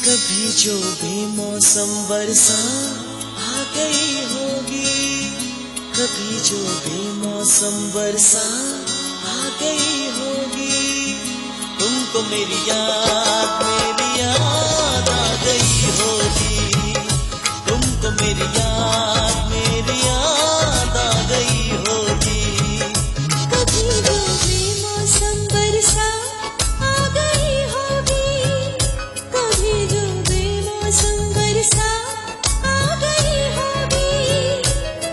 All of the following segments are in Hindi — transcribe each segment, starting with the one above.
कभी जो बेमौसम बरसा आ गई होगी, कभी जो बेमौसम बरसा आ गई होगी। तुमको मेरी याद आ गई होगी, तुमको मेरी याद आ गई होगी। कभी जो बेमौसम बरसा आ गई होगी, कभी जो बेमौसम बरसा आ गई होगी।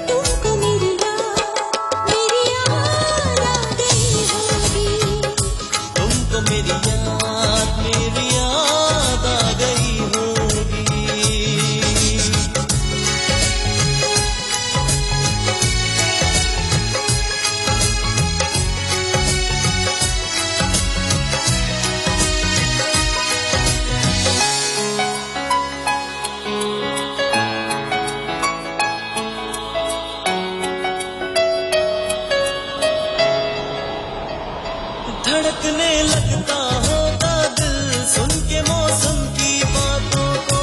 तुमको मेरी याद आ गई होगी, तुमको मेरी याद आ गई होगी। धड़कने लगता होगा दिल सुन के मौसम की बातों को।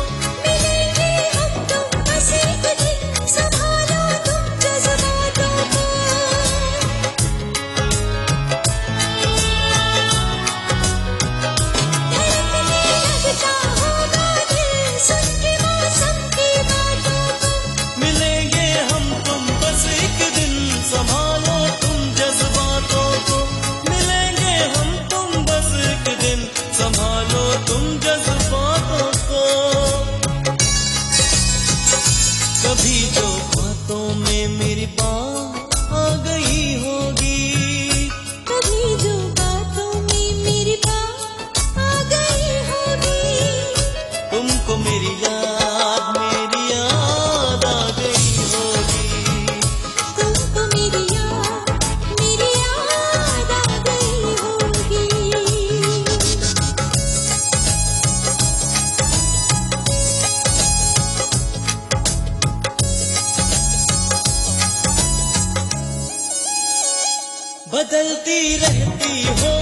मिलेंगे हम तुम बस एक दिन, संभालो तुम जज्बातों को। धड़कने लगता होगा दिल सुन के मौसम की बातों को। मिलेंगे हम तुम बस एक दिन, संभालो तुम जज्बातों को। मिलेंगे हम तुम बस एक दिन, संभालो तुम जज्बातों को। कभी जो बातों में मेरी बात आ गई होगी, कभी जो बातों में मेरी बात आ गई होगी। तुमको मेरी याद आ गई होगी। तुमको मेरी याद आ गई होगी। बदलती रहती हो